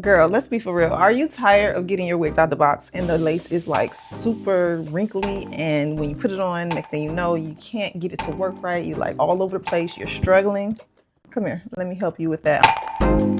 Girl, let's be for real. Are you tired of getting your wigs out the box and the lace is like super wrinkly, and when you put it on, next thing you know, you can't get it to work right. You're like all over the place, you're struggling. Come here, let me help you with that. I'm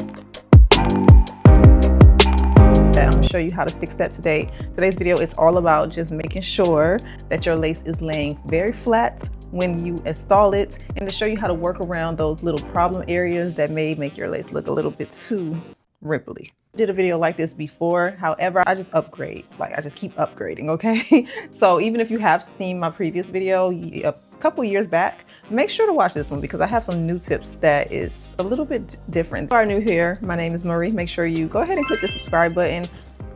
gonna show you how to fix that today. Today's video is all about just making sure that your lace is laying very flat when you install it, and to show you how to work around those little problem areas that may make your lace look a little bit too ripply. Did a video like this before, however, I just upgrade. Like, I just keep upgrading, okay? So even if you have seen my previous video a couple years back, make sure to watch this one because I have some new tips that is a little bit different. If you are new here, my name is Marie. Make sure you go ahead and click the subscribe button.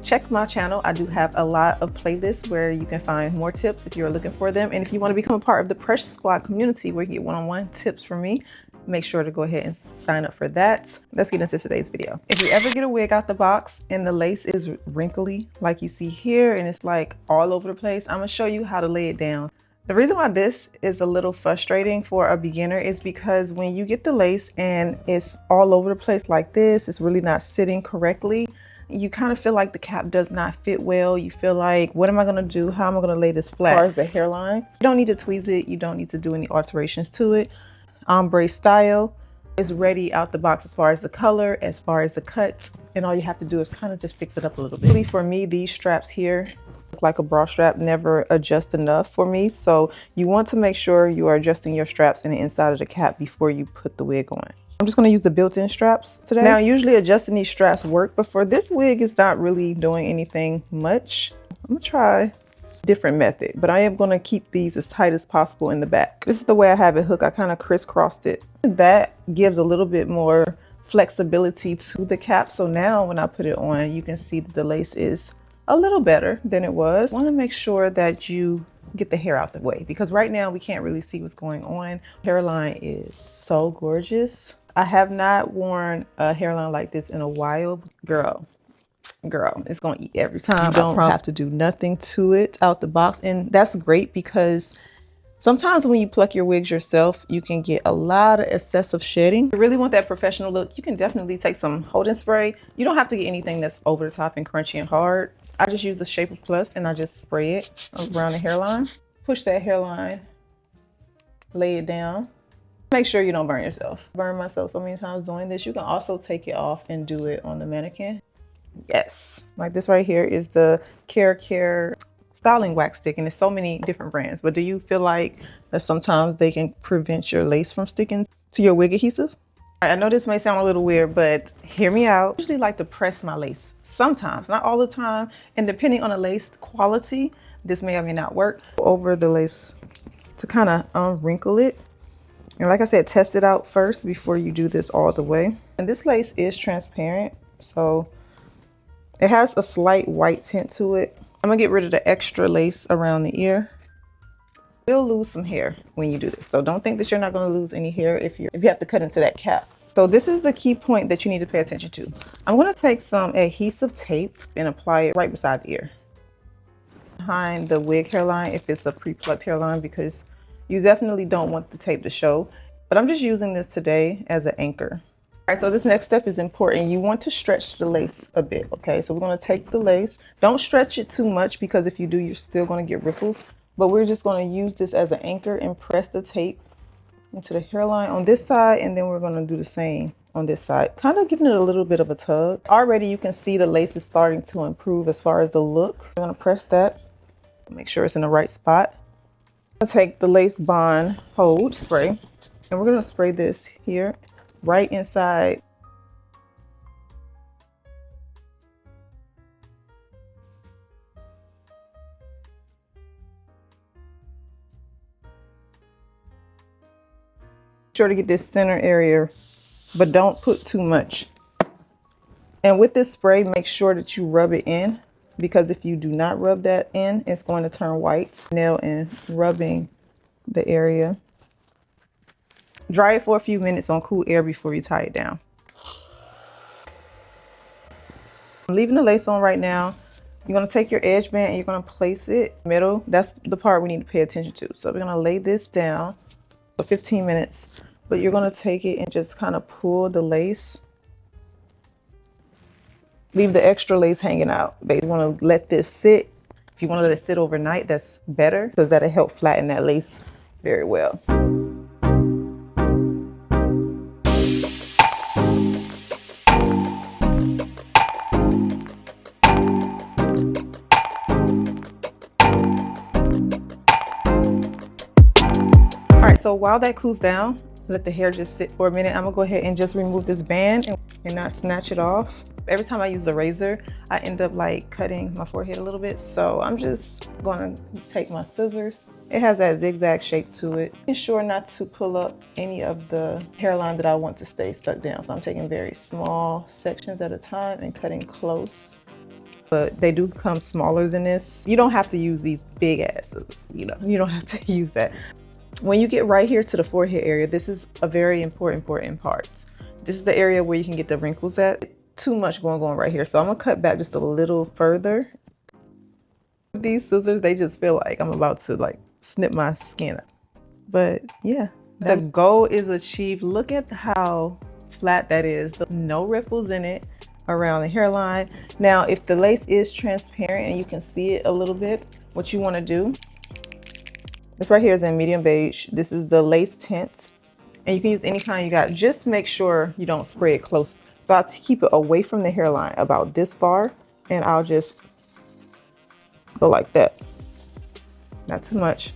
Check my channel. I do have a lot of playlists where you can find more tips if you're looking for them. And if you want to become a part of the Precious Squad community where you get one-on-one tips from me, make sure to go ahead and sign up for that. Let's get into today's video. If you ever get a wig out the box and the lace is wrinkly, like you see here, and it's like all over the place, I'm gonna show you how to lay it down. The reason why this is a little frustrating for a beginner is because when you get the lace and it's all over the place like this, it's really not sitting correctly, you kind of feel like the cap does not fit well. You feel like, what am I gonna do? How am I gonna lay this flat? As far as the hairline, you don't need to tweeze it. You don't need to do any alterations to it. Ombre style is ready out the box as far as the color, as far as the cuts, and all you have to do is kind of just fix it up a little bit. Really, for me, these straps here look like a bra strap, never adjust enough for me. So you want to make sure you are adjusting your straps in the inside of the cap before you put the wig on. I'm just gonna use the built-in straps today. Now, usually adjusting these straps work, but for this wig, it's not really doing anything much. I'm gonna try different method, but I am going to keep these as tight as possible in the back. This is the way I have it hooked. I kind of crisscrossed it. That gives a little bit more flexibility to the cap. So now when I put it on, you can see that the lace is a little better than it was. I want to make sure that you get the hair out the way because right now we can't really see what's going on. Hairline is so gorgeous. I have not worn a hairline like this in a while. Girl, it's gonna eat every time. You don't have to do nothing to it out the box, and that's great because sometimes when you pluck your wigs yourself, you can get a lot of excessive shedding. If you really want that professional look, you can definitely take some holding spray. You don't have to get anything that's over the top and crunchy and hard. I just use the Shape of Plus and I just spray it around the hairline. Push that hairline, lay it down. Make sure you don't burn yourself. Burn myself so many times doing this. You can also take it off and do it on the mannequin. Yes, like this right here is the Care styling wax stick, and there's so many different brands. But do you feel like that sometimes they can prevent your lace from sticking to your wig adhesive? I know this may sound a little weird, but hear me out. I usually like to press my lace sometimes, not all the time, and depending on the lace quality, this may or may not work. Over the lace to kind of unwrinkle it. And like I said, test it out first before you do this all the way. And this lace is transparent, so it has a slight white tint to it. I'm gonna get rid of the extra lace around the ear. You'll lose some hair when you do this. So don't think that you're not gonna lose any hair if you have to cut into that cap. So this is the key point that you need to pay attention to. I'm gonna take some adhesive tape and apply it right beside the ear. Behind the wig hairline if it's a pre-plucked hairline, because you definitely don't want the tape to show. But I'm just using this today as an anchor. All right, so this next step is important. You want to stretch the lace a bit, okay? So we're gonna take the lace. Don't stretch it too much because if you do, you're still gonna get ripples. But we're just gonna use this as an anchor and press the tape into the hairline on this side, and then we're gonna do the same on this side, kind of giving it a little bit of a tug. Already you can see the lace is starting to improve as far as the look. I'm gonna press that, make sure it's in the right spot. I'm gonna take the lace bond hold spray, and we're gonna spray this here right inside. Sure to get this center area, but don't put too much. And with this spray, make sure that you rub it in, because if you do not rub that in, it's going to turn white. Nail and rubbing the area. Dry it for a few minutes on cool air before you tie it down. I'm leaving the lace on right now. You're gonna take your edge band and you're gonna place it middle. That's the part we need to pay attention to. So we're gonna lay this down for 15 minutes, but you're gonna take it and just kind of pull the lace leave the extra lace hanging out. But you want to let this sit. If you want to let it sit overnight, that's better because that'll help flatten that lace very well. All right, so while that cools down, let the hair just sit for a minute. I'm gonna go ahead and just remove this band and not snatch it off. Every time I use the razor, I end up like cutting my forehead a little bit. So I'm just gonna take my scissors. It has that zigzag shape to it. Ensure not to pull up any of the hairline that I want to stay stuck down. So I'm taking very small sections at a time and cutting close. But they do come smaller than this. You don't have to use these big ass scissors, you don't have to use that. When you get right here to the forehead area, this is a very important part. This is the area where you can get the wrinkles at. Too much going right here. So I'm gonna cut back just a little further. These scissors, they just feel like I'm about to like snip my skin up. But yeah, the goal is achieved. Look at how flat that is. No ripples in it around the hairline. Now, if the lace is transparent and you can see it a little bit, what you wanna do, this right here is in medium beige. This is the lace tint. And you can use any kind you got. Just make sure you don't spray it close. So I'll keep it away from the hairline about this far. And I'll just go like that. Not too much.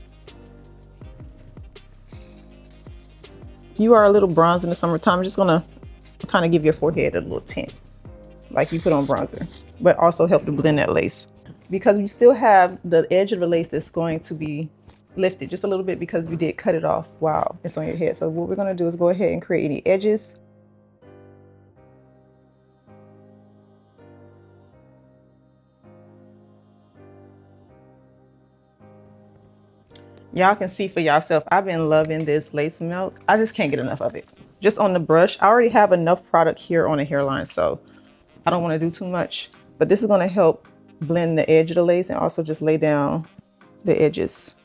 You are a little bronze in the summertime. I'm just gonna kind of give your forehead a little tint, like you put on bronzer, but also help to blend that lace. Because you still have the edge of the lace that's going to be lifted just a little bit because you did cut it off while it's on your head. So what we're gonna do is go ahead and create any edges. Y'all can see for yourself, I've been loving this lace melt. I just can't get enough of it. Just on the brush, I already have enough product here on the hairline, so I don't wanna do too much. But this is gonna help blend the edge of the lace and also just lay down the edges.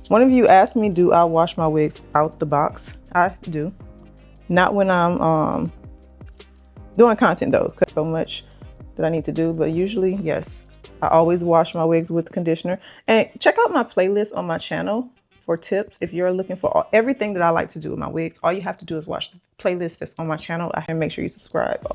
One of you asked me, do I wash my wigs out the box? I do. Not when I'm doing content though, because so much that I need to do, but usually, yes. I always wash my wigs with conditioner. And check out my playlist on my channel for tips. If you're looking for everything that I like to do with my wigs, all you have to do is watch the playlist that's on my channel and make sure you subscribe.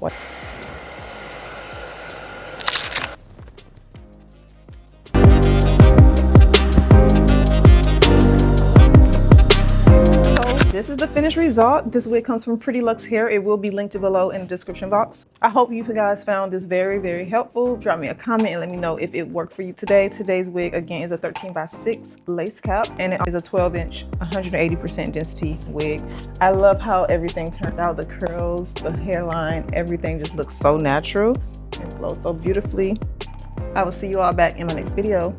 This is the finished result. This wig comes from Pretty Luxe Hair. It will be linked below in the description box. I hope you guys found this very, very helpful. Drop me a comment and let me know if it worked for you today. Today's wig, again, is a 13x6 lace cap, and it is a 12-inch, 180% density wig. I love how everything turned out. The curls, the hairline, everything just looks so natural and flows so beautifully. I will see you all back in my next video.